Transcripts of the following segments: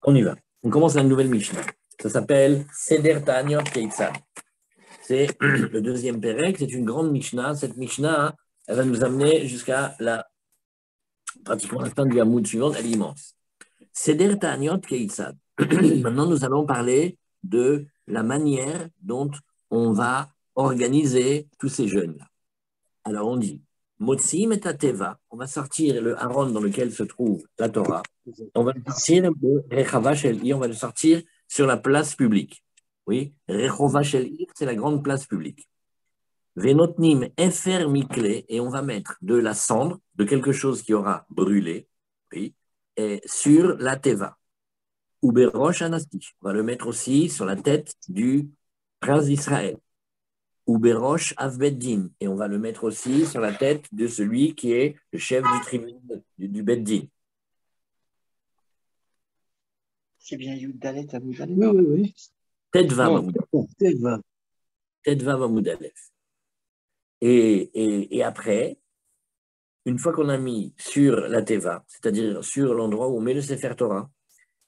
On y va. On commence une nouvelle Mishnah. Ça s'appelle Seder Ta'aniot Keitzad. C'est le deuxième Pérec. C'est une grande Mishnah. Cette Mishnah, elle va nous amener jusqu'à pratiquement la fin du Hamoud suivant. Elle est immense. Seder Ta'aniot Keitzad. Maintenant, nous allons parler de la manière dont on va organiser tous ces jeunes-là. Alors, on dit Motsim et Teva. On va sortir le haron dans lequel se trouve la Torah. On va le sortir de Rechava Shel Ir, on va le sortir sur la place publique. Oui, Rechova Shel Ir, c'est la grande place publique. Venotnim Efer Mikle, et on va mettre de la cendre, de quelque chose qui aura brûlé, oui, et sur la Teva. Ou Berosh Anasti, on va le mettre aussi sur la tête du prince d'Israël. Ou Berosh Avbeddin, et on va le mettre aussi sur la tête de celui qui est le chef du tribunal du Beddin. C'est bien Yudalet à Moudalef. Oui. Tedva Non, Teva. Mahmoud Aleph. Et après, une fois qu'on a mis sur la Teva, c'est-à-dire sur l'endroit où on met le Sefer Torah,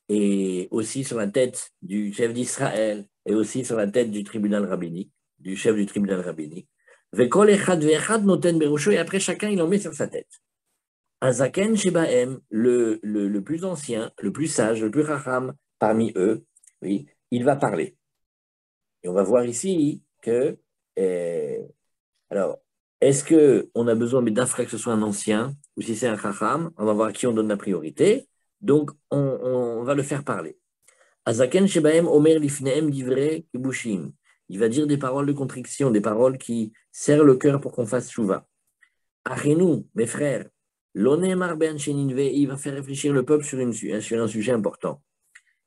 et aussi sur la tête du chef d'Israël, et aussi sur la tête du tribunal rabbinique, du chef du tribunal rabbinique, Vekol echad ve'echad noten berusho, et après chacun il en met sur sa tête. Azaken Shebaem, le plus ancien, le plus sage, le plus racham parmi eux, oui, il va parler. Et on va voir ici que, alors, est-ce qu'on a besoin d'Afra que ce soit un ancien, ou si c'est un racham, on va voir à qui on donne la priorité. Donc, on va le faire parler. Azaken Shebaem Omer Lifneem Divrei Kibushim. Il va dire des paroles de contrition, des paroles qui serrent le cœur pour qu'on fasse chouva. Achenu, mes frères, l'Onemar Ben Sheninve, il va faire réfléchir le peuple sur un sujet important.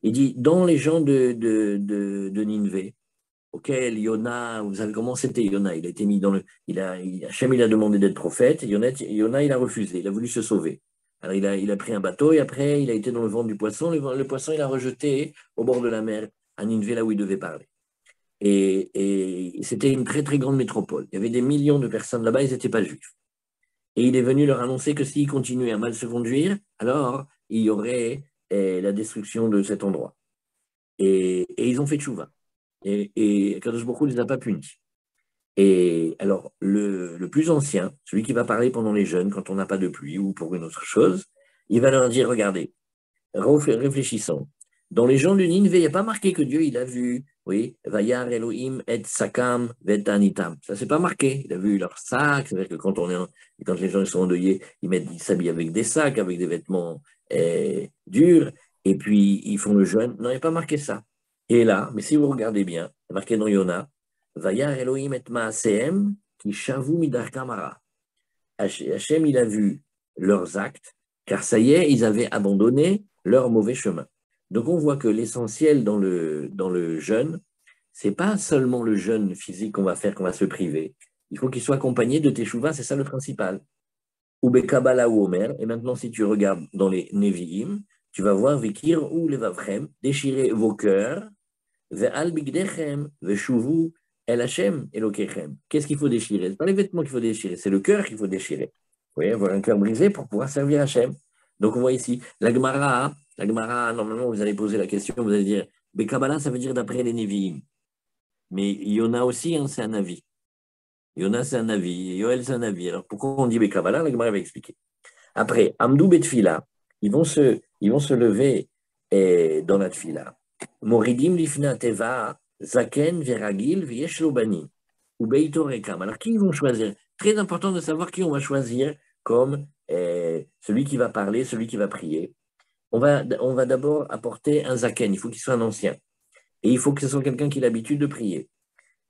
Il dit, dans les gens de Ninvé, auquel Yona, vous savez comment c'était Yona, il a été mis dans le. Hachem, il a demandé d'être prophète, et Yona, il a refusé, il a voulu se sauver. Alors il a pris un bateau, et après, il a été dans le ventre du poisson, le poisson, il a rejeté au bord de la mer, à Ninvé, là où il devait parler. Et c'était une très, très grande métropole. Il y avait des millions de personnes là-bas, ils n'étaient pas juifs. Et il est venu leur annoncer que s'ils continuaient à mal se conduire, alors il y aurait la destruction de cet endroit. Et ils ont fait tchouva. Et Kadosh Baruch Hu ne les a pas punis. Et alors, le plus ancien, celui qui va parler pendant les jeûnes, quand on n'a pas de pluie ou pour une autre chose, il va leur dire, regardez, réfléchissons. Dans les gens de Ninvé, il n'y a pas marqué que Dieu, il a vu, oui, Vayar Elohim et Sakam vetanitam. Ça, c'est pas marqué. Il a vu leur sac, c'est-à-dire que quand les gens sont endeuillés, ils s'habillent avec des sacs, avec des vêtements durs, et puis ils font le jeûne. Non, il n'y a pas marqué ça. Et là, mais si vous regardez bien, c'est marqué dans Yona, Vayar Elohim et Maaseem, qui shavu midar kamara. Hachem, il a vu leurs actes, car ça y est, ils avaient abandonné leur mauvais chemin. Donc on voit que l'essentiel dans le jeûne, c'est pas seulement le jeûne physique qu'on va faire, qu'on va se priver. Il faut qu'il soit accompagné de teshuva, c'est ça le principal. Ou bekabala ou omer. Et maintenant, si tu regardes dans les Nevi'im, tu vas voir Vikir ou les Vavrem, déchirez vos cœurs, ve'al bigdechem, ve'shuvu el Hashem elokechem. Qu'est-ce qu'il faut déchirer? Ce pas les vêtements qu'il faut déchirer, c'est le cœur qu'il faut déchirer. Vous voyez, avoir un cœur brisé pour pouvoir servir Hashem. Donc on voit ici, la Gemara, normalement vous allez poser la question, vous allez dire, Bekabala, ça veut dire d'après les Nevi'im. Mais Yona aussi, hein, c'est un avis. Yona, c'est un avis. Yoel, c'est un avis. Alors pourquoi on dit Bekabala? La Gemara va expliquer. Après, Amdou Betfila, ils vont se lever dans la Tfila. Moridim lifna teva, zaken veragil vieshlobani. Ou beito rekam. Alors, qui ils vont choisir? Très important de savoir qui on va choisir comme celui qui va parler, celui qui va prier. On va d'abord apporter un zaken, il faut qu'il soit un ancien. Et il faut que ce soit quelqu'un qui a l'habitude de prier.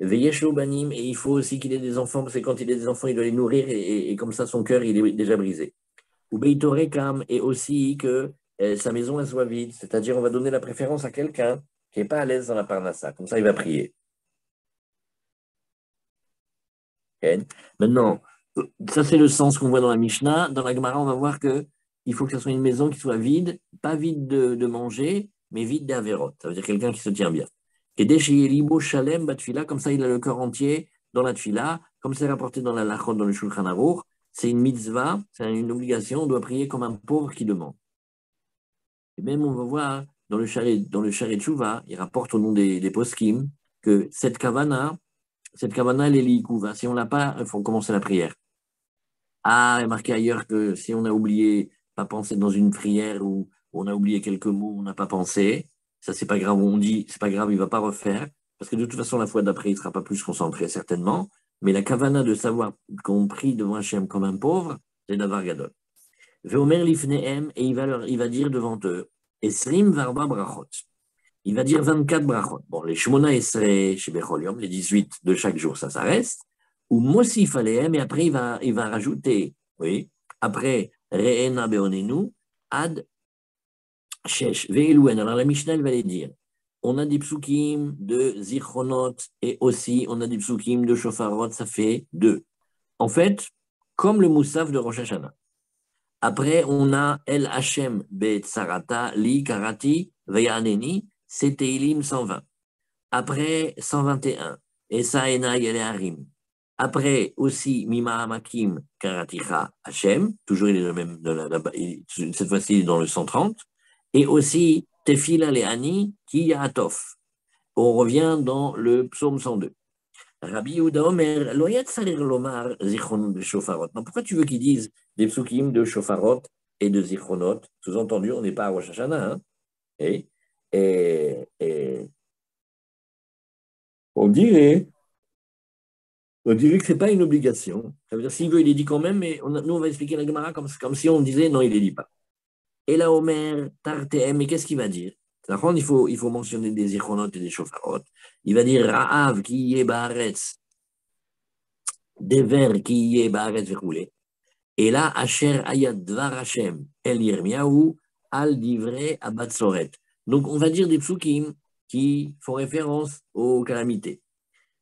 Veyesh et il faut aussi qu'il ait des enfants, parce que quand il a des enfants, il doit les nourrir, et comme ça, son cœur, il est déjà brisé. Ou Beitorekam, et aussi que sa maison elle soit vide, c'est-à-dire on va donner la préférence à quelqu'un qui n'est pas à l'aise dans la parnassa, comme ça il va prier. Okay. Maintenant, ça c'est le sens qu'on voit dans la Mishnah. Dans la Gemara, on va voir qu'il faut que ce soit une maison qui soit vide, pas vide de manger, mais vide d'Averot. Ça veut dire quelqu'un qui se tient bien. Et Libo Shalem Batfila, comme ça il a le cœur entier dans la Tfila, comme c'est rapporté dans la Lachot, dans le Shulchan Aruch, c'est une mitzvah, c'est une obligation, on doit prier comme un pauvre qui demande. Et même on va voir dans le Sharet Tshuva, il rapporte au nom des poskim que cette kavana, elle est l'ikuva. Si on l'a pas, il faut commencer la prière. Ah, il est marqué ailleurs que si on a oublié, pas pensé dans une prière ou on a oublié quelques mots, on n'a pas pensé, ça c'est pas grave, on dit, c'est pas grave, il va pas refaire, parce que de toute façon, la fois d'après, il sera pas plus concentré, certainement, mais la kavana de savoir qu'on prie devant Hachem comme un pauvre, c'est d'avoir gadol. Veomer lifnehem, et il va dire devant eux, Esrim varba brachot. Il va dire 24 brachot. Bon, les Shmona Esrei chez Bechol Yom, les 18 de chaque jour, ça reste. Ou Mosif Alehem, et après il va rajouter, oui, après Re'ena Beonenu, Ad Shesh, Ve'eluen. Alors la Mishnah, elle va les dire. On a des psukim de Zichronot et aussi on a des psukim de Shofarot, ça fait 2. En fait, comme le Moussaf de Rosh Hashanah. Après, on a El Hashem Bet Sarata, Li Karati, Veyaneni, c'est Teilim 120. Après, 121, Esa Ena Yele Harim. Après, aussi, Mima Amakim Karaticha Hashem, toujours il est le même, cette fois-ci il est dans le 130. Et aussi, Tefila Leani Ki Yaatof. On revient dans le psaume 102. Rabbi Yehuda Omer, lo yatsarir lomar zichronot de shofarot. Non, pourquoi tu veux qu'ils disent des psukim de shofarot et de zichronot? Sous-entendu, on n'est pas à Rosh Hashanah. Hein? Et on dirait que ce n'est pas une obligation. Ça veut dire, s'il veut, il les dit quand même, mais nous, on va expliquer la Gemara comme si on disait non, il ne les dit pas. Et là, Omer, Tartehem, mais qu'est-ce qu'il va dire? Il faut mentionner des zichronot et des shofarot. Il va dire Ra'av ki yé ba'aretz, des vers qui y est ba'aretz verroulé. Et là, Asher ayad dvar Hashem el Yirmiyahu al divrei abatsoret. Donc, on va dire des psukim qui font référence aux calamités.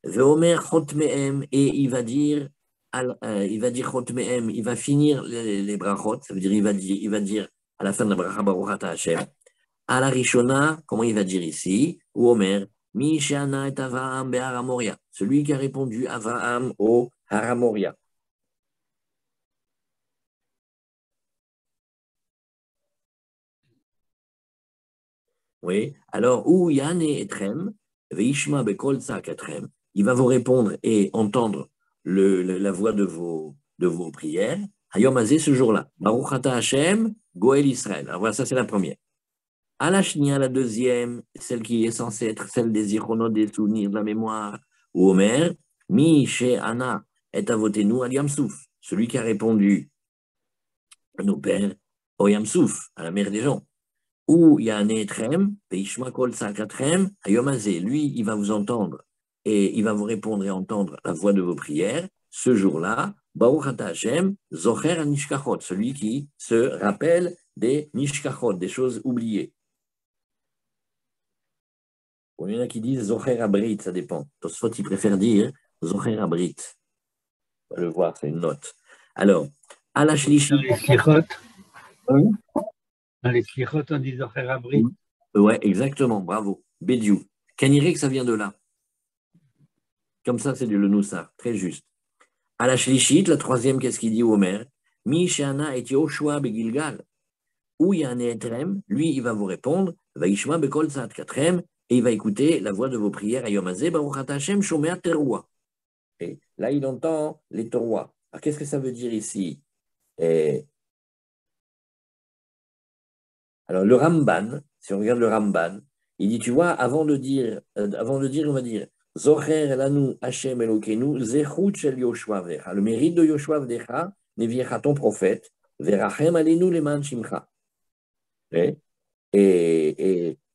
Veomer chotmehem, et il va dire chotmehem, il va finir les brachot, ça veut dire il va dire à la fin de la bracha Baruch Ata Hashem. À la Rishona, comment il va dire ici? Ou Omer, Mi she'ana et Avraham be'ar Hamoria, celui qui a répondu Avraham au Har Hamoria. Oui, alors, ou Yane etrem, veishma bekol tzakatrem, il va vous répondre et entendre la voix de vos prières. Hayom Hazé, ce jour-là. Baruch Ata Hashem, Goel Israël. Alors voilà, ça c'est la première. À la shnia, la deuxième, celle qui est censée être celle des ironos, des souvenirs, de la mémoire, ou Omer, Mi she'ana et avotenu al Yamsouf, celui qui a répondu à nos pères au Yamsouf, à la mer des gens. Ou il y a un Etrem, Peishma Kol Sakatrem, Ayomazé, lui, il va vous entendre et il va vous répondre et entendre la voix de vos prières. Ce jour-là, Baruch Ata Hashem, Zocher Nishkachot, celui qui se rappelle des Nishkachot, des choses oubliées. Bon, il y en a qui disent Zocher Abrit, ça dépend. Tosfot, il préfère dire Zocher Abrit. On va le voir, c'est une note. Alors, à la Shlishi. Dans les Slichot, on dit Zocher Abrit. Ouais, exactement, bravo. Bédiou. Kanirek, ça vient de là. Comme ça, c'est le Noussar, très juste. À la Shlishit, la troisième, qu'est-ce qu'il dit au Omer? Mi Shana et Yoshua begilgal. Où il y a un Etrem, lui, il va vous répondre, Vaishma bekol tzat katrem, et il va écouter la voix de vos prières à Yom Hazé, Baruch Ata Hashem shomea teroua. Et là, il entend les teroua. Alors, qu'est-ce que ça veut dire ici? Alors, le Ramban, si on regarde le Ramban, il dit, tu vois, avant de dire, on va dire, Zocher lanu Hashem Elokenu, zechut shel Yoshua v'echa. Le mérite de Yoshua v'echa, neviecha ton prophète, verachem alenu leman shimcha. Et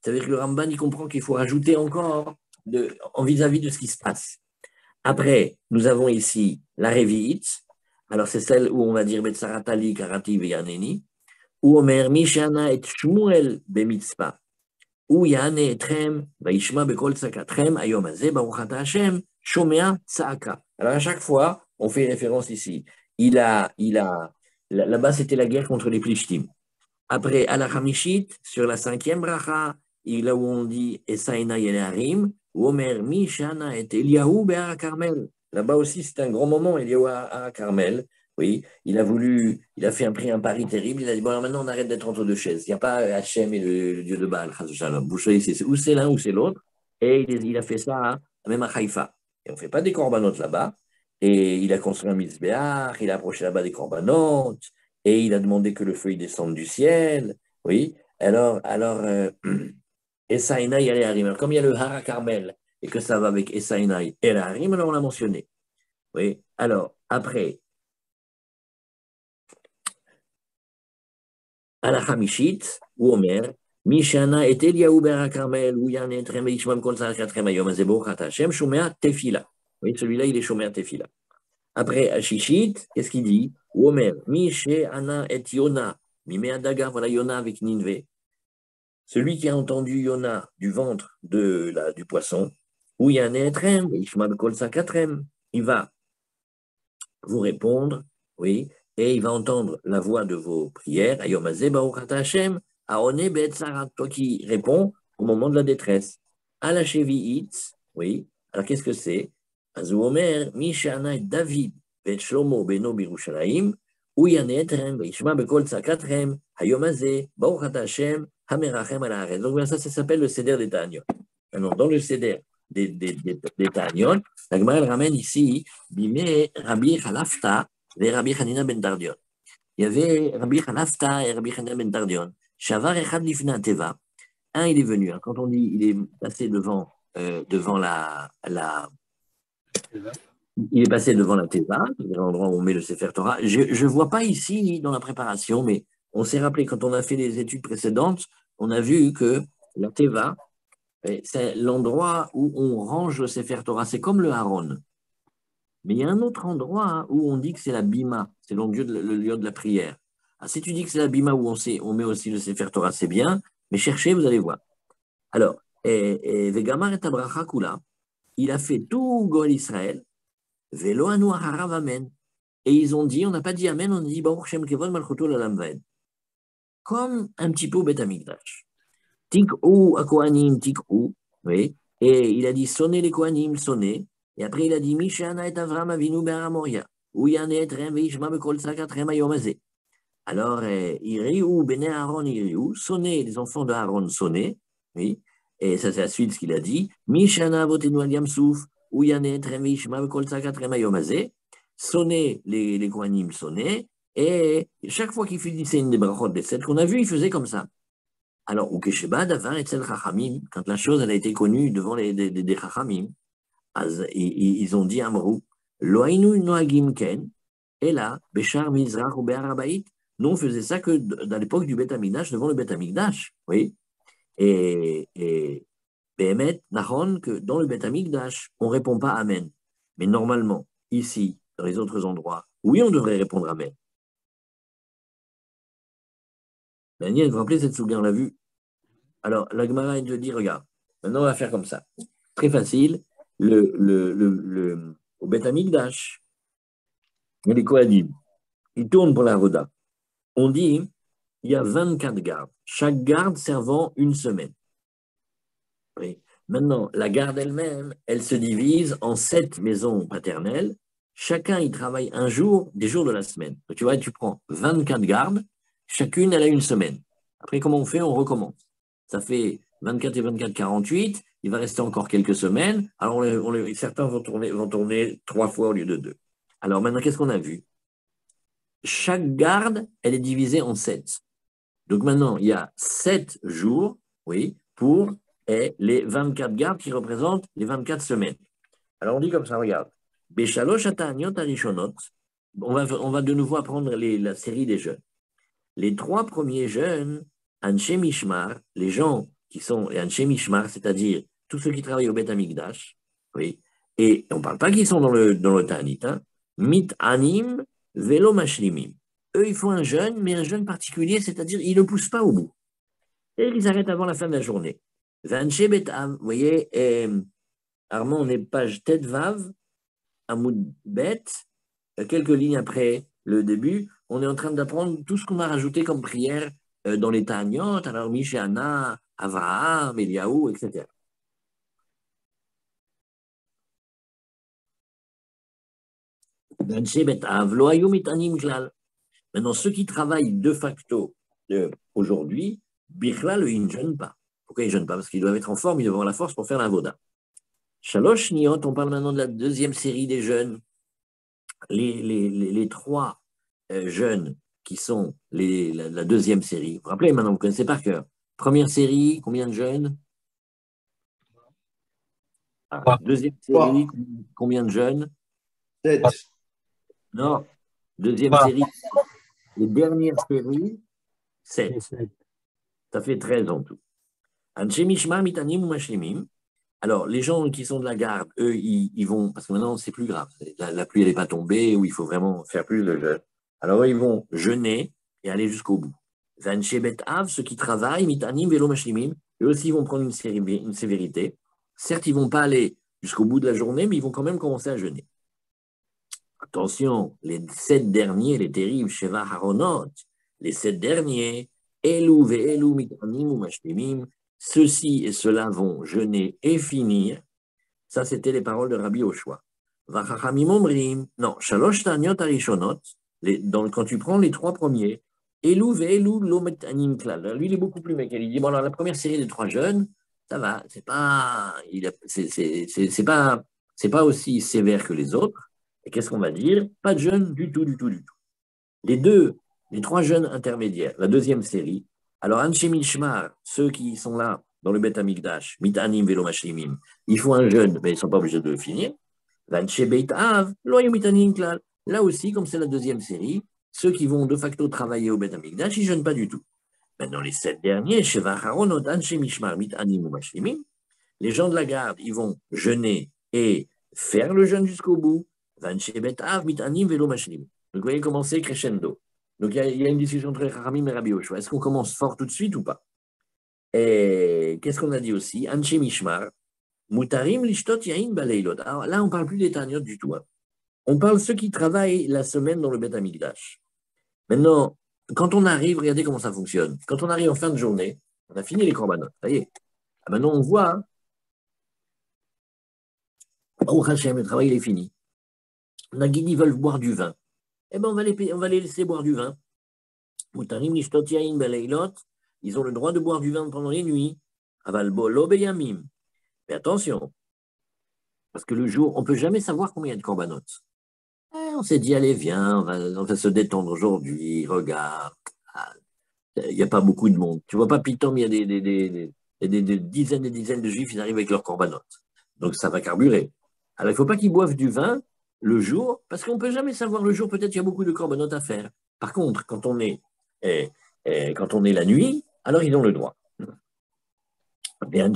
ça veut dire que le Ramban, il comprend qu'il faut rajouter encore en vis-à-vis de ce qui se passe. Après, nous avons ici la Révi'it. Alors, c'est celle où on va dire Betsaratali, Karati, Veyaneni. Ou Omer, Mishana et Shmuel bemitzpah. Ou Yane etrem, Vaishma bekol tzakatrem, Ayom hazeh, Baruch Ata Hashem, Shomea tzaka. Alors, à chaque fois, on fait référence ici. Là-bas, c'était la guerre contre les Plishtim. Après, à la Hamishit, sur la 5e bracha, là où on dit Esaïna Yeleharim, ou Omer Mishana et Eliyahu Be'ar Carmel. Là-bas aussi, c'est un grand moment, Eliyahu à Carmel. Oui, il a pris un pari terrible. Il a dit, bon, alors maintenant, on arrête d'être entre deux chaises. Il n'y a pas Hachem et le dieu de Baal, chas v'shalom. Vous choisissez, ou c'est l'un ou c'est l'autre. Et il a fait ça, même à Haïfa. Et on ne fait pas des corbanotes là-bas. Et il a construit un misbéach, il a approché là-bas des corbanotes, et il a demandé que le feu il descende du ciel. Oui, Essaïnaï et Harim. Alors, comme il y a le Hara Carmel, et que ça va avec Essaïnaï et Harim, alors on l'a mentionné. Oui, alors, après, à la Hamishit, ou Omer, Mishana et Eliaou Ber Carmel, ou Yann et Trem, Ishmam Kol Sarkatrem, Ayom Azebo, Hashem, Shomea Tefila. Oui, celui-là, il est Shomea Tefila. Après, à Shishit, qu'est-ce qu'il dit? Ou Omer, Mishe Ana et Yona, Mimea Daga, voilà Yona avec Ninve. Celui qui a entendu Yona du ventre du poisson, ou Yann et Trem, Ishmam Kol Sarkatrem, il va vous répondre, oui, et il va entendre la voix de vos prières, Ayom Hazeh Baruch Ata Hashem, Aone Bet Sarat, toi qui réponds au moment de la détresse. Ala Shevi'it, oui, alors qu'est-ce que c'est? Azou Omer, Mishana et David, Bet Shlomo Beno Birushalayim, ou Yanetrem, Ishma Bekol Tzakatrem, Ayom Hazeh Baruch Ata Hashem, Hamerachem Ala Haaretz. Donc ça s'appelle le Seder des Taniot. Maintenant, dans le Seder des Taniot, la Gemara elle ramène ici Bimé Rabbi Khalafta et Rabbi Hanina ben Tardion. Il y avait Rabbi Khalafta et Rabbi Hanina ben Tardion. Shavar Echad Lifna Teva. Un, il est venu. Hein, quand on dit il est passé devant il est passé devant la Teva, l'endroit où on met le Sefer Torah. Je ne vois pas ici dans la préparation, mais on s'est rappelé quand on a fait les études précédentes, on a vu que la Teva, c'est l'endroit où on range le Sefer Torah. C'est comme le Haron. Mais il y a un autre endroit où on dit que c'est la bima, c'est le lieu de la prière. Alors, si tu dis que c'est la bima où on met aussi le Sefer Torah, c'est bien, mais cherchez, vous allez voir. Alors, Vegamar et Abracha Kula, il a fait tout Goël Israël, Velo Anu Harav Amen. Et ils ont dit, on n'a pas dit Amen, on a dit Baruch Shem Kevod Malchuto Lalam Vaed. Comme un petit peu au Bet Amikdash. Tik'ou Akohanim, Tik'ou, oui. Et il a dit sonnez les Kohanim, sonnez. Et après, il a dit Mishana et Avram Avinu Be'ara Moria. Ou Yanet Rem Veishma Bekol Sakat Rem Ayomazé. Alors, Iriou, Bene Aaron, Iriou, sonnez, les enfants de Aaron, sonnez. Oui. Et ça, c'est la suite de ce qu'il a dit. Mishana Votenu Al Yamsouf. Ou Yanet Rem Veishma Bekol Sakat Rem Ayomazé. Sonnez les Kohanim, sonnez. Et chaque fois qu'il finissait une des brachot des 7 qu'on a vu, il faisait comme ça. Alors, ou Kesheba Davar Etzel Chachamim, quand la chose elle a été connue devant des Chachamim, ils ont dit Amrou, Loainu Noagim Ken, et là, Béchar Mizrach ou Béarabaït, nous on faisait ça que dans l'époque du Beth Amikdash, devant le Beth Amikdash, oui. Et Béhémet, Nahon, que dans le Beth Amikdash, on ne répond pas Amen. Mais normalement, ici, dans les autres endroits, oui, on devrait répondre Amen. Daniel, vous vous rappelez cette souga, on l'a vu. Alors, la Gemara, elle te dit, regarde, maintenant on va faire comme ça. Très facile. Au Beth Amikdash, les Kohanim, ils tournent pour la Roda. On dit, il y a 24 gardes, chaque garde servant une semaine. Oui. Maintenant, la garde elle-même, elle se divise en 7 maisons paternelles. Chacun y travaille un jour, des jours de la semaine. Donc, tu vois, tu prends 24 gardes, chacune, elle a une semaine. Après, comment on fait? On recommence. Ça fait 24 et 24, 48. Il va rester encore quelques semaines. Alors, certains vont tourner 3 fois au lieu de 2. Alors, maintenant, qu'est-ce qu'on a vu? Chaque garde, elle est divisée en 7. Donc, maintenant, il y a 7 jours, oui, pour les 24 gardes qui représentent les 24 semaines. Alors, on dit comme ça, regarde. Béchalosh Ataniot Arishonot. On va de nouveau apprendre la série des jeunes. Les 3 premiers jeunes, Anshe Mishmar, les gens qui sont Anshe Mishmar, c'est-à-dire tous ceux qui travaillent au Beth Amikdash, oui, et on ne parle pas qu'ils sont dans le Ta'anit, hein, Mit Anim Velo Mashlimim. Eux, ils font un jeûne, mais un jeûne particulier, c'est-à-dire ils ne poussent pas au bout. Et ils arrêtent avant la fin de la journée. Anshe Betav, vous voyez, Armand, on est page Tet Vav, Amoud Bet, quelques lignes après le début, on est en train d'apprendre tout ce qu'on a rajouté comme prière dans les Ta'aniot, alors Mishana, Avraham, Eliaou, etc. Maintenant, ceux qui travaillent de facto aujourd'hui, Bichlal, ils ne jeûnent pas. Pourquoi ils ne jeûnent pas? Parce qu'ils doivent être en forme, ils doivent avoir la force pour faire la voda. Shalosh Niot, on parle maintenant de la deuxième série des jeunes. Les trois jeunes qui sont la deuxième série. Vous vous rappelez maintenant, vous connaissez par cœur. Première série, combien de jeunes? Deuxième série, combien de jeunes? 7. Non. Deuxième série, les dernières séries, 7. Ça fait 13 en tout. Alors, les gens qui sont de la garde, eux, ils vont, parce que maintenant, c'est plus grave. La pluie, elle n'est pas tombée, ou il faut vraiment faire plus de jeûne. Alors, eux, ils vont jeûner et aller jusqu'au bout. Ceux qui travaillent, mitanim, velo mashlimim, eux aussi, ils vont prendre une sévérité. Certes, ils ne vont pas aller jusqu'au bout de la journée, mais ils vont quand même commencer à jeûner. Attention, les 7 derniers, les terribles, Sheva Haronot, les 7 derniers, Elou ve'elou mitanim ou mashlimim, ceux-ci et ceux-là vont jeûner et finir. Ça, c'était les paroles de Rabbi Oshua. Vachachamim omrim, non, shalosh taniot arishonot, quand tu prends les 3 premiers, Elou ve'elou lo mitanim klal. Lui, il est beaucoup plus mécanique. Il dit, bon, alors la première série des 3 jeunes, ça va, c'est pas aussi sévère que les autres. Et qu'est-ce qu'on va dire? Pas de jeûne du tout, du tout, du tout. Les 3 jeunes intermédiaires, la deuxième série, alors Anshe Mishmar, ceux qui sont là dans le Beth Amikdash, Mitanim Velo Mashlimim, ils font un jeûne, mais ils ne sont pas obligés de le finir. Anshe Beit Av, Loyo Mitanim Klal. Là aussi, comme c'est la deuxième série, ceux qui vont de facto travailler au Beth Amikdash, ils ne jeûnent pas du tout. Maintenant, les 7 derniers, Sheva Haronot, Anshe Mishmar, Mitanim Mashlimim, les gens de la garde, ils vont jeûner et faire le jeûne jusqu'au bout. Donc, vous voyez comment c'est crescendo. Donc, il y a une discussion entre Ramim et Rabbi Yoshua. Est-ce qu'on commence fort tout de suite ou pas? Et qu'est-ce qu'on a dit aussi? Anche Mishmar, Mutarim lishtot yain baleilot. Alors là, on ne parle plus des Taniot du tout. Hein. On parle de ceux qui travaillent la semaine dans le Beth Amikdash. Maintenant, quand on arrive, regardez comment ça fonctionne. Quand on arrive en fin de journée, on a fini les korbanot. Ça y est. Maintenant, on voit, Baruch Hashem, le travail il est fini. Nagid, ils veulent boire du vin. Eh bien, on va les laisser boire du vin. Mutarim lishtot yain baleilot. Ils ont le droit de boire du vin pendant les nuits. Aval bolo beyamim. Mais attention, parce que le jour, on ne peut jamais savoir combien il y a de korbanot. On s'est dit, allez, viens, on va se détendre aujourd'hui, regarde. Il n'y a pas beaucoup de monde. Tu vois pas, Pitom, il y a des dizaines et dizaines de juifs, ils arrivent avec leurs korbanot. Donc ça va carburer. Alors il ne faut pas qu'ils boivent du vin le jour, parce qu'on ne peut jamais savoir le jour, peut-être qu'il y a beaucoup de korbanot à faire. Par contre, quand on est la nuit, alors ils ont le droit. Maintenant,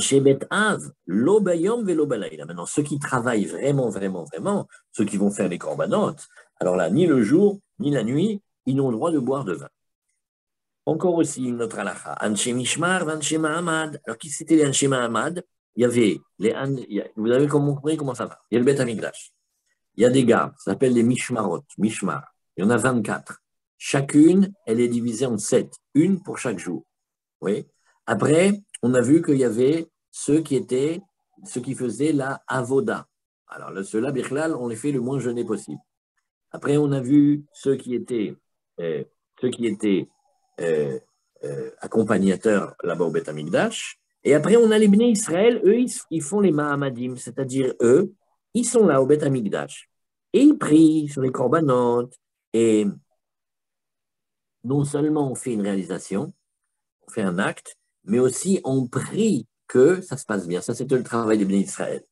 ceux qui travaillent vraiment, vraiment, vraiment, ceux qui vont faire les korbanot, alors là, ni le jour, ni la nuit, ils n'ont le droit de boire de vin. Encore aussi une autre halakha. Anshe Mishmar, Anshe Mahamad. Alors, qui c'était les Anshe Mahamad? Il y avait vous avez compris comment ça va? Il y a le Beth Amikdash. Il y a des gars, ça s'appelle les Mishmarot, Mishmar. Il y en a 24. Chacune, elle est divisée en 7, une pour chaque jour. Oui. Après, on a vu qu'il y avait ceux qui faisaient la avoda. Alors, ceux-là, Bichlal, on les fait le moins jeûner possible. Après, on a vu ceux qui étaient accompagnateurs là-bas au Beth Amikdash. Et après, on a les Bnei Israël, eux, ils font les Mahamadim, c'est-à-dire eux, ils sont là au Beth Amikdash. Et ils prient sur les korbanot. Et non seulement on fait une réalisation, on fait un acte, mais aussi on prie que ça se passe bien. Ça, c'était le travail des Bnei Israël.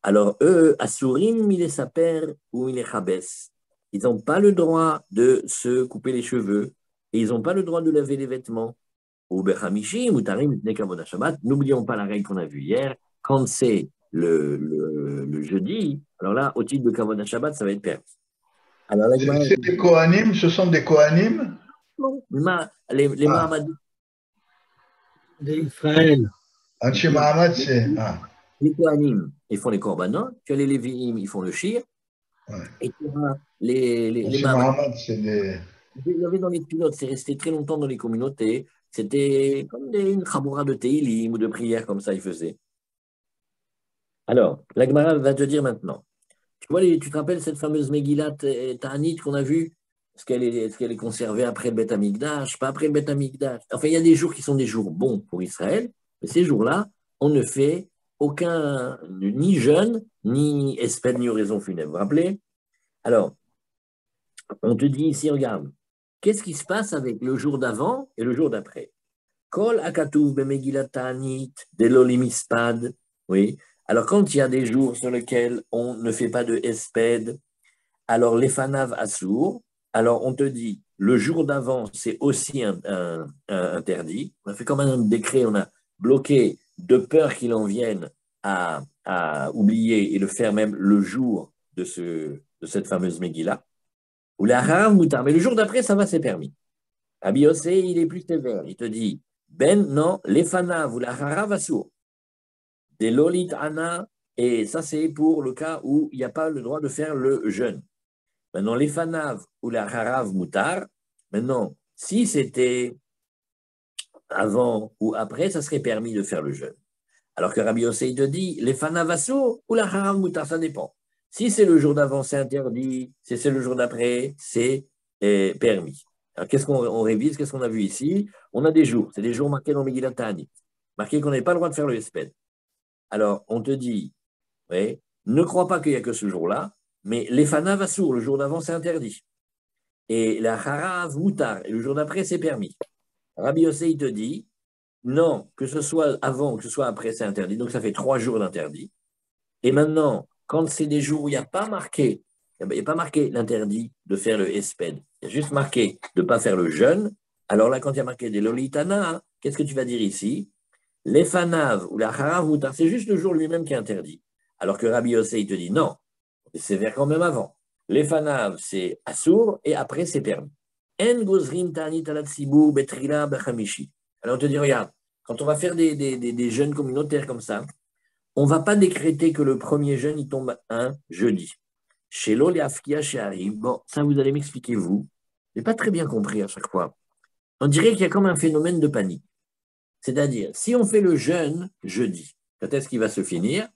Alors, eux, Asurim, il est saper ou il est chabes. Ils n'ont pas le droit de se couper les cheveux et ils n'ont pas le droit de laver les vêtements. Ou Bechamishi, Mutarim, Nekavoda Shabbat. N'oublions pas la règle qu'on a vue hier. Quand c'est le jeudi, alors là, au titre de Kavoda Shabbat, ça va être perdu. Alors, c'est des Kohanim, ce sont des Kohanim? Non, les Mahamadim. D'Israël. Anshe Mahamad, c'est. Les Kohanim, ils font les korbanot, tu as les Lévi'im, ils font le shir, Ouais. et tu as les Anshe Mahamadim. Mahamad, c'est des. Il y avait dans les pilotes, c'est resté très longtemps dans les communautés, c'était comme une chaboura de Teilim ou de prières comme ça, ils faisaient. Alors, la Gemara va te dire maintenant, Tu vois, tu te rappelles cette fameuse Megillat Ta'anit qu'on a vue? Est-ce qu'elle est conservée après le Beth Amikdash, pas après le Beth Amikdash? Enfin, il y a des jours qui sont des jours bons pour Israël, mais ces jours-là, on ne fait aucun, ni jeûne, ni espède, ni oraison funèbre. Vous vous rappelez? Alors, on te dit ici, regarde, qu'est-ce qui se passe avec le jour d'avant et le jour d'après? Kol akatuv b'Megillat Ta'anit delolimispad. Oui. Alors, quand il y a des jours sur lesquels on ne fait pas de espède, alors les fanav assour, alors on te dit, le jour d'avant, c'est aussi interdit. On a fait comme un décret, on a bloqué de peur qu'il en vienne à oublier et le faire même le jour de cette fameuse Megillah. Ou la harav mutar, mais le jour d'après, ça va, c'est permis. Rabbi Yossé, il est plus sévère, il te dit, ben non, les fanav ou la harav assour, des lolit ana, et ça c'est pour le cas où il n'y a pas le droit de faire le jeûne. Maintenant, les fanav ou la harav mutar, maintenant, si c'était avant ou après, ça serait permis de faire le jeûne. Alors que Rabbi Yossé te dit, les fanav assour ou la harav mutar, ça dépend. Si c'est le jour d'avant, c'est interdit. Si c'est le jour d'après, c'est permis. Alors, qu'est-ce qu'on révise? Qu'est-ce qu'on a vu ici? On a des jours. C'est des jours marqués dans Megillat Ta'anit. Marqué qu'on n'avait pas le droit de faire le espède. Alors, on te dit, ouais, ne crois pas qu'il n'y a que ce jour-là, mais les fanav assour, le jour d'avant, c'est interdit. Et la harav mutar, et le jour d'après, c'est permis. Rabbi Yossé, il te dit, non, que ce soit avant ou que ce soit après, c'est interdit. Donc, ça fait 3 jours d'interdit. Et maintenant, quand c'est des jours où il n'y a pas marqué, l'interdit de faire le esped, il y a juste marqué de ne pas faire le jeûne, alors là, quand il y a marqué des lolitana, qu'est-ce que tu vas dire ici? Les fanav ou la harav mutar, c'est juste le jour lui-même qui est interdit. Alors que Rabbi Yossé, il te dit non, c'est sévère quand même avant. Les fanav, c'est assour et après, c'est permis. En gozrim ta'anit alat sibur betrila bechamishi. Alors on te dit, regarde, quand on va faire des jeûnes communautaires comme ça, on ne va pas décréter que le premier jeûne, il tombe un jeudi. Chez l'Oléafkia, chez Harim, bon, ça vous allez m'expliquer vous. Je n'ai pas très bien compris à chaque fois. On dirait qu'il y a comme un phénomène de panique. C'est-à-dire, si on fait le jeûne jeudi, quand est-ce qu'il va se finir?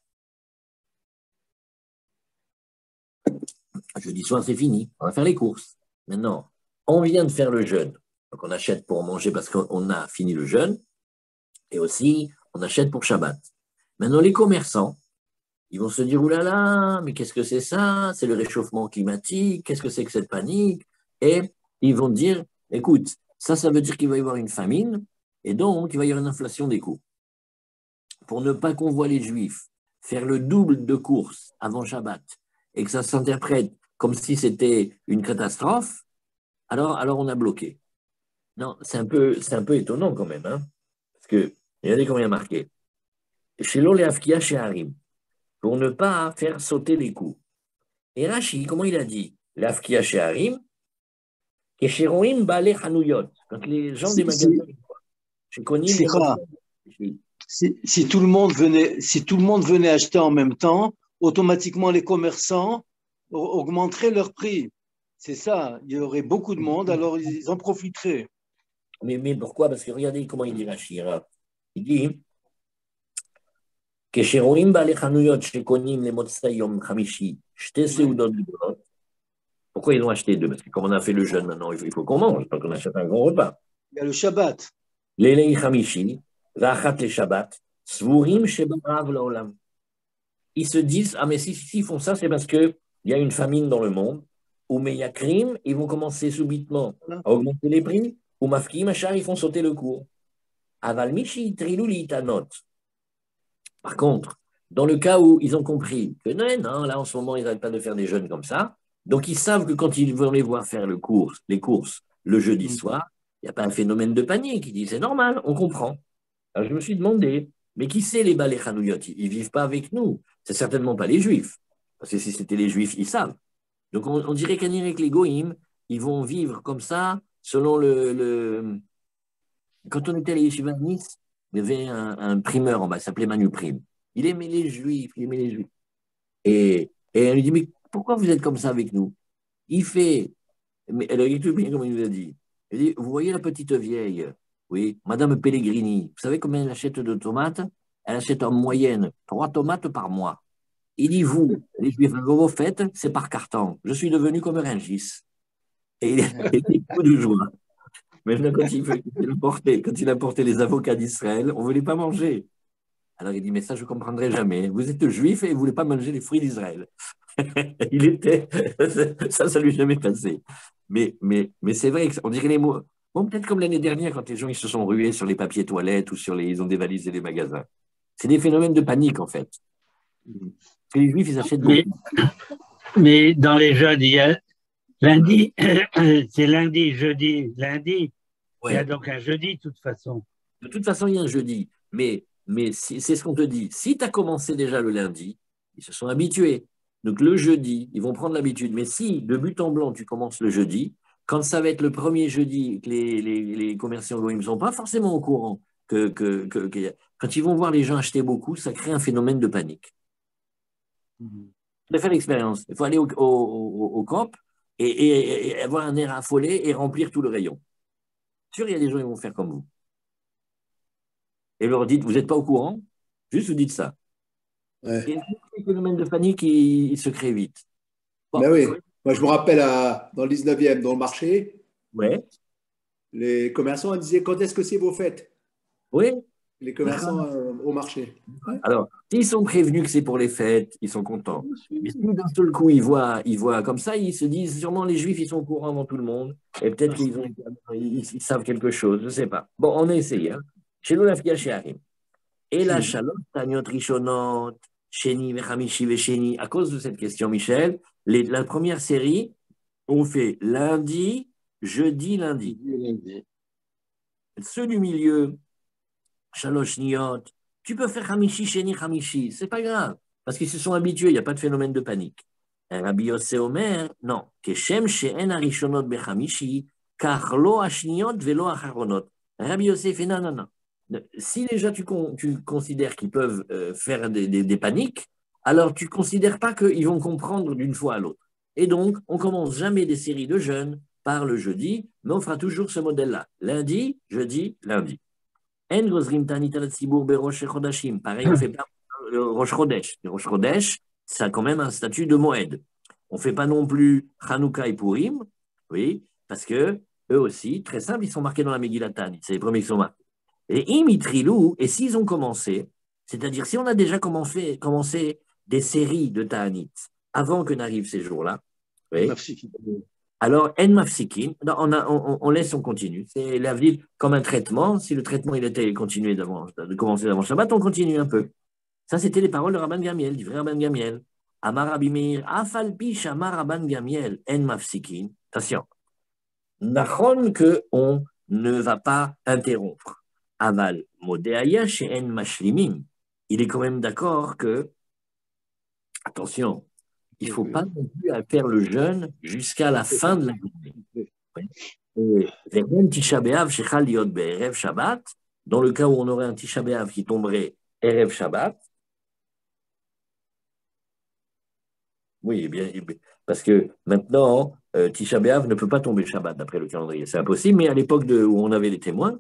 Jeudi soir, c'est fini. On va faire les courses. Maintenant, on vient de faire le jeûne. Donc, on achète pour manger parce qu'on a fini le jeûne. Et aussi, on achète pour Shabbat. Maintenant, les commerçants, ils vont se dire, oulala, mais qu'est-ce que c'est ça? C'est le réchauffement climatique, qu'est-ce que c'est que cette panique? Et ils vont dire, écoute, ça veut dire qu'il va y avoir une famine, et donc il va y avoir une inflation des coûts. Pour ne pas qu'on voit les Juifs faire le double de courses avant Shabbat, et que ça s'interprète comme si c'était une catastrophe, alors on a bloqué. Non, c'est un peu étonnant quand même, hein, parce que, regardez comment il y a marqué. Chez l'Oléafkia, chez Harim, pour ne pas faire sauter les coûts. Et Rashi, comment il a dit? L'Afkia chez Harim, et chez Roim Balé Hanouyot, quand les gens des magasins, chez Konim, les Slicha, si tout le monde venait acheter en même temps, automatiquement les commerçants augmenteraient leur prix. C'est ça, il y aurait beaucoup de monde, alors ils en profiteraient. Mais pourquoi? Parce que regardez comment il dit Rashi. Il dit que chez Roim Balé Hanouyot, chez Konim, les Motsayom Hamishi, Shte Seudot Gdolot. Pourquoi ils ont acheté 2? Parce que comme on a fait le jeûne maintenant, il faut qu'on mange, donc on achète un grand repas. Il y a le Shabbat. Lelei Hamishi, Rachat le Shabbat, Svourim Shebarav Laolam. Ils se disent, ah mais si ils font ça, c'est parce qu'il y a une famine dans le monde, ou Meyakrim, ils vont commencer subitement à augmenter les prix, ou Mafkim, Achar, ils font sauter le cours. Aval Mishi, Triluli, Tanot. Par contre, dans le cas où ils ont compris que non, là en ce moment, ils n'arrêtent pas de faire des jeûnes comme ça, donc ils savent que quand ils vont les voir faire les courses le jeudi soir, il n'y a pas un phénomène de panique. Ils disent, c'est normal, on comprend. Alors je me suis demandé, mais qui c'est les balais Hanouyot? Ils ne vivent pas avec nous. C'est certainement pas les Juifs. Parce que si c'était les Juifs, ils savent. Donc on dirait qu'avec les Goïms, ils vont vivre comme ça, selon le... Quand on était à l'Yeshiva de Nice, il y avait un primeur en bas, il s'appelait Manu Prime. Il aimait les Juifs, il aimait les Juifs. Et elle lui dit, mais pourquoi vous êtes comme ça avec nous? Il fait, mais elle a écrit bien comme il nous a dit. Il dit, vous voyez la petite vieille, oui, Madame Pellegrini, vous savez combien elle achète de tomates? Elle achète en moyenne 3 tomates par mois. Il dit, vous, les Juifs, quand vous faites, c'est par carton. Je suis devenu comme Rungis. Et il était fou de joie. Maintenant, quand il a porté les avocats d'Israël, on ne voulait pas manger. Alors il dit, mais ça, je ne comprendrai jamais. Vous êtes juif et vous ne voulez pas manger les fruits d'Israël. Il était, ça lui est jamais passé. Mais c'est vrai qu'on dirait les mots. Bon, peut-être comme l'année dernière, quand les gens ils se sont rués sur les papiers toilettes ou ils ont dévalisé les magasins. C'est des phénomènes de panique, en fait. Parce que les juifs, ils achètent beaucoup. Mais dans les jeunes, il y a lundi, c'est lundi, jeudi, lundi. Ouais. Il y a donc un jeudi, de toute façon. De toute façon, il y a un jeudi. Mais c'est ce qu'on te dit. Si tu as commencé déjà le lundi, ils se sont habitués. Donc le jeudi, ils vont prendre l'habitude. Mais si, de but en blanc, tu commences le jeudi, quand ça va être le premier jeudi, que les commerçants ne sont pas forcément au courant, quand ils vont voir les gens acheter beaucoup, ça crée un phénomène de panique. De faire l'expérience. Il faut aller au COP et avoir un air affolé et remplir tout le rayon. Sûr, il y a des gens qui vont faire comme vous. Et leur dites, vous n'êtes pas au courant, juste vous dites ça. Ouais. Et le phénomène de panique, il se crée vite. Bon, Ben oui. Moi, je me rappelle dans le 19e, dans le marché, ouais, les commerçants ils disaient quand est-ce que c'est vos fêtes? oui. Les commerçants au marché. Ouais. Alors, s'ils sont prévenus que c'est pour les fêtes, ils sont contents. Mais si d'un seul coup, ils voient comme ça, ils se disent sûrement les Juifs, ils sont au courant avant tout le monde. Et peut-être qu'ils savent quelque chose, je ne sais pas. Bon, on a essayé. Hein. Chez nous, la fia chez Harim. Et la Shalom, Taniot Rishonot, Sheni, Vechamishi, Vesheni. À cause de cette question, Michel, la première série, on fait lundi, jeudi, lundi. Ceux du milieu, Shalosh Niyot, tu peux faire Hamishi, Sheni, Hamishi, c'est pas grave, parce qu'ils se sont habitués, il n'y a pas de phénomène de panique. Rabbi Yossé Omer, non, Keshem She'en Arishonot Bechamishi, car lo Ashniyot velo Acharonot. Rabbi Yossé fait non. Si déjà tu considères qu'ils peuvent faire des paniques, alors tu ne considères pas qu'ils vont comprendre d'une fois à l'autre. Et donc, on commence jamais des séries de jeûne par le jeudi, mais on fera toujours ce modèle-là. Lundi, jeudi, lundi. En gozrim tanit al tzibur berosh chodashim. Pareil, on fait pas le Rosh Chodesh. Le Rosh Chodesh, ça a quand même un statut de Moed. On ne fait pas non plus Hanouka et Purim, oui, parce que eux aussi, très simple, ils sont marqués dans la Megillat Ta'anit. C'est les premiers qui sont marqués. Et imitrilou, et s'ils ont commencé, c'est-à-dire si on a déjà commencé des séries de Ta'anit avant que n'arrivent ces jours-là, oui, alors, en mafsikin, on laisse, on continue. C'est l'avenir comme un traitement. Si le traitement il était continué de commencer d'avant Shabbat, on continue un peu. Ça, c'était les paroles de Rabban Gamiel, du vrai Rabban Gamiel. Amar Rabbi Meir, afalpi shamar Rabban Gamiel, en mafsikin. Attention. Nachon qu'on ne va pas interrompre. Aval modéaya chez en mashlimim. Il est quand même d'accord que, attention, il ne faut pas non plus faire le jeûne jusqu'à la fin de la journée. Tisha B'Av shechal liot be'erev Shabbat, dans le cas où on aurait un Tisha B'Av qui tomberait Erev Shabbat, oui, bien, parce que maintenant, Tisha B'Av ne peut pas tomber Shabbat d'après le calendrier, c'est impossible, mais à l'époque où on avait les témoins,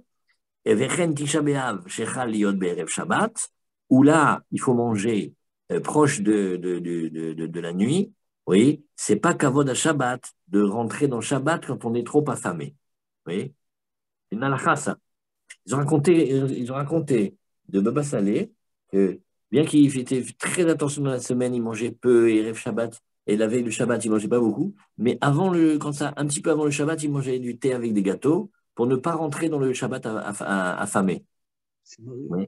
Vechen Tisha B'Av shechal liot be'erev Shabbat, où là, il faut manger proche de la nuit, oui, c'est pas kavod à Shabbat de rentrer dans Shabbat quand on est trop affamé. Oui, c'est une halakha, ça. Ils ont raconté de Baba Salé que bien qu'il faisait très attention dans la semaine, il mangeait peu et rêve Shabbat, et la veille du Shabbat, il mangeait pas beaucoup, mais un petit peu avant le Shabbat, il mangeait du thé avec des gâteaux pour ne pas rentrer dans le Shabbat affamé. Oui.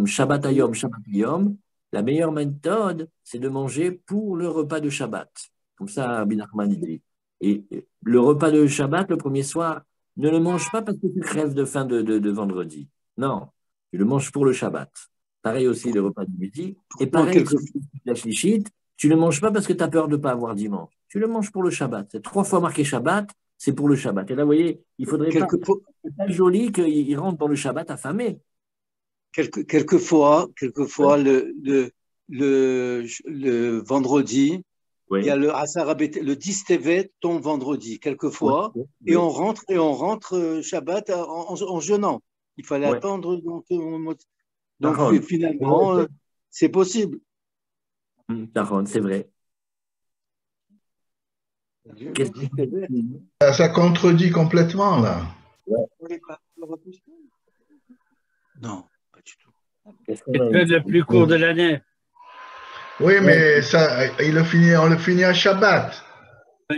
Shabbat Ayom, la meilleure méthode, c'est de manger pour le repas de Shabbat. Comme ça, Bin Nachman dit. Et le repas de Shabbat, le premier soir, ne le mange pas parce que tu crèves de faim de vendredi. Non, tu le manges pour le Shabbat. Pareil aussi le repas du midi. Et pareil, la shlichit, tu ne le manges pas parce que tu as peur de ne pas avoir dimanche. Tu le manges pour le Shabbat. C'est 3 fois marqué Shabbat, c'est pour le Shabbat. Et là, vous voyez, il faudrait pas. C'est pas joli qu'il rentre dans le Shabbat affamé. Quelquefois, le vendredi, oui. Il y a le Asarabet, le 10 Tevet tombe vendredi, quelquefois, oui. Et on rentre Shabbat en jeûnant. Il fallait attendre, donc finalement, C'est possible. Taron, c'est vrai. Qu'est-ce Ça contredit complètement, là. Non, pas du tout. qu'on C'est a le le plus court de l'année. Oui, mais ça, on le finit à Shabbat.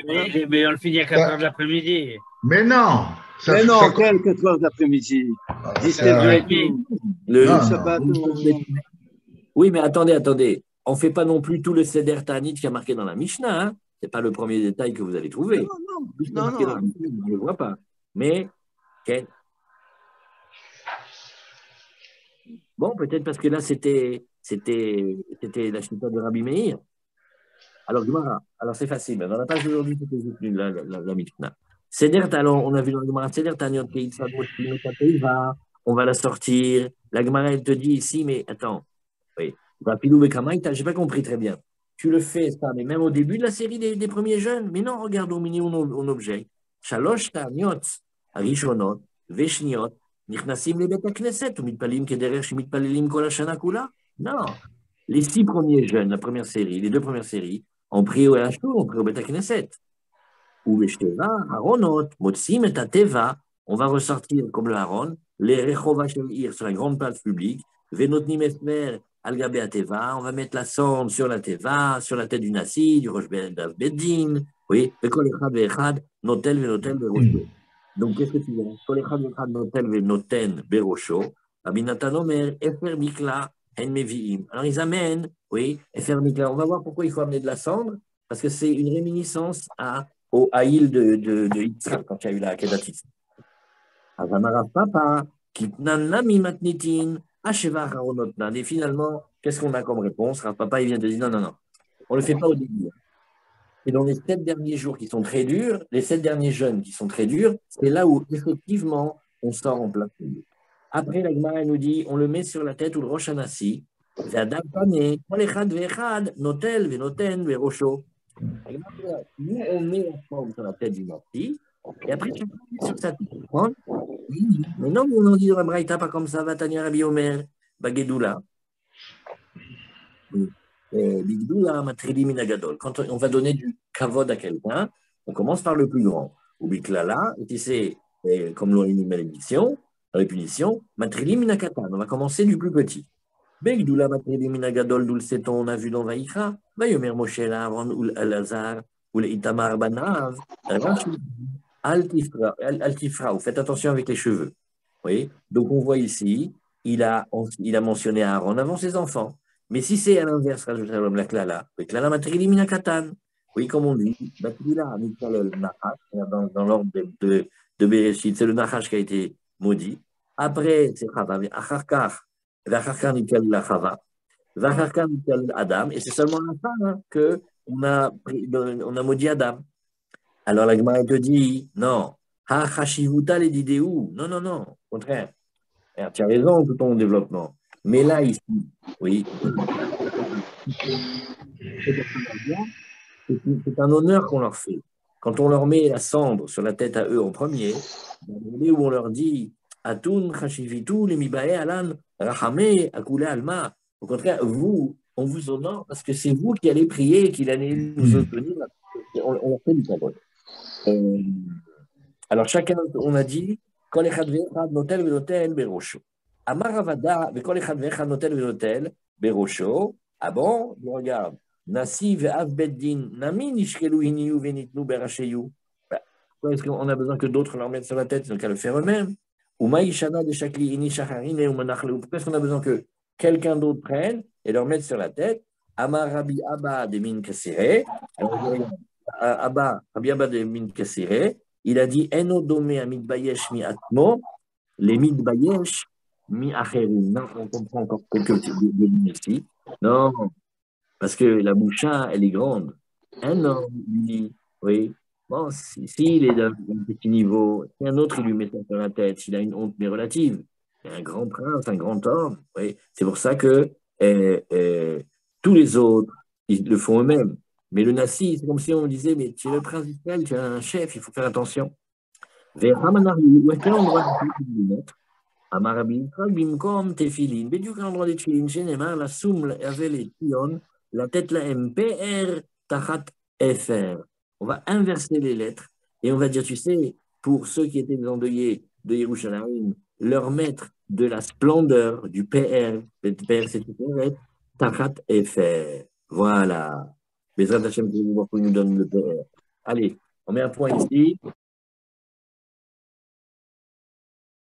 Mais on le finit à 4 heures de l'après-midi. Mais non. Mais non, quelle 4 heures d'après-midi? 17 heures et heures. demie. Le Non, Shabbat, Oui, mais attendez. On ne fait pas non plus tout le Seder Ta'anit qui a marqué dans la Mishnah. Hein. Ce n'est pas le premier détail que vous allez trouver. non, Tout ce qui est non, marqué dans la non. Mishnah, on ne le voit pas. Mais, ok. Bon, peut-être parce que là, c'était la chita de Rabbi Meir. Alors, Gemara, alors c'est facile. Dans la page d'aujourd'hui, c'était juste la Mishnah. Seder, alors, on a vu dans la Gemara, Seder Ta'anit, on va la sortir. La Gemara, elle te dit ici, mais attends. Oui. Rapidou Bekamaïta, je n'ai pas compris très bien. Tu le fais, ça, mais même au début de la série des premiers jeunes. Mais non, regarde au milieu on objet. Shalosh ta'aniot, arishonot, veshniot, nichnasim le bet knesset, ou mitpalim kederer mitpalelim kol hashana kula. Non. Les 6 premiers jeunes, la première série, les 2 premières séries, ont pris au Hashur, ont pris au bet knesset. Ou veshteva, haronot, motsim et ateva, on va ressortir comme le haron, les rechova shel ir sur la grande place publique, venotnim esmer, Al-Gabé à Teva, on va mettre la cendre sur la Teva, sur la tête du Nassi, du Rosh Beddin, oui, et Kol Echad Ve'echad, Notel Ve'noten Berosho. Donc, qu'est-ce que tu dis? Kol Echad Ve'echad, Notel Ve'noten Berosho, Rabbi Natan Omer, Efer Mikla, Hen Mevi'im. Alors, ils amènent, oui, Efer Mikla. On va voir pourquoi il faut amener de la cendre, parce que c'est une réminiscence au Haïl de Yitzhak, quand il y a eu la Kedatit. Azamarav Papa, Kitnan Nami Matnitin, et finalement, qu'est-ce qu'on a comme réponse? Rav Papa, il vient de dire non, on ne le fait pas au début. Et dans les 7 derniers jours qui sont très durs, les 7 derniers jeûnes qui sont très durs, c'est là où effectivement on sort en plein milieu. Après, la Gemara nous dit on le met sur la tête ou le Rosh Hanassi, notel, venoten, verosho. Nous, on met la forme sur la tête du Nassi, et après, tu mets sur sa tête. Mais non, on dit dans la Braïta, pas comme ça, Vatania Rabbi Omer, Bagedoula. Bigdoula, Matrili Minagadol. Quand on va donner du kavod à quelqu'un, on commence par le plus grand. Ou Biklala, et tu sais, comme l'on a une malédiction, la punition, Matrili Minakatan, on va commencer du plus petit. Begdoula, Matrili Minagadol, d'où le sait-on, on a vu dans Vaïcha, Vayomer Moshe, Aaron, ou Al-Azar, ou l'Itamar Banav, Altifra, faites attention avec les cheveux. Oui. Donc on voit ici, il a mentionné Aaron avant ses enfants. Mais si c'est à l'inverse, la klala, oui, comme on dit, dans l'ordre de Bereshit, c'est le Nachash qui a été maudit. Après, c'est Chava, Adam, et c'est seulement à la fin qu'on a maudit Adam. Alors la Gemara te dit, non, non, au contraire. Alors, tu as raison, tout ton développement. Mais là, ici, oui, c'est un honneur qu'on leur fait. Quand on leur met la cendre sur la tête à eux en premier, où on leur dit, Atun, Chashivitu, les Mibae, Alan, Rachame, Akule, Alma. Au contraire, vous, on vous honore parce que c'est vous qui allez prier, qui allez nous obtenir. On leur fait du cadeau. Alors, chacun, on a dit, Kol echad ve'echad notel ve'notel berosho. Amar Ravada, ve'kol echad ve'echad notel ve'notel berosho. Ah bon? Regarde. Nasi ve'av beddin, nami nishkelu hiniyu ve'nitnu berasheyu. Pourquoi est-ce qu'on a besoin que d'autres leur mettent sur la tête? Ils n'ont qu'à le faire eux-mêmes. Ou maïshana de shakli ini shacharine ou manachleu. Pourquoi est-ce qu'on a besoin que quelqu'un d'autre prenne et leur mette sur la tête? Amar Rabbi Abba de min kasire. Rabbi Abba de min kasire. Il a dit Eno domé à mitbayesh mi atmo, les mitbayesh mi acherim. Non, on comprend encore quelques lignes ici. Non, parce que la boucha, elle est grande. Un homme, il dit, oui, bon, s'il est d'un petit niveau, si un autre, il lui met ça sur la tête, s'il a une honte mais relative, un grand prince, un grand homme, oui, c'est pour ça que tous les autres, ils le font eux-mêmes. Mais le Nassi, c'est comme si on disait, mais tu es le prince d'Israël, tu es un chef, il faut faire attention. Vers Ramanaru, où est-ce qu'on doit le mettre? Amar Rabbi Yitzchak, Bimkom Tefilin. בדיוק à l'endroit des Tefilin, שנאמר, לשום avait les tion, la tête la MPR, tachat FR. On va inverser les lettres et on va dire, tu sais, pour ceux qui étaient endeuillés de Yerushalayim, leur mettre de la splendeur du PR. Le PR, c'est tachat FR. Voilà. Bezrat Hashem, nous donne le PR. Allez, on met un point ici.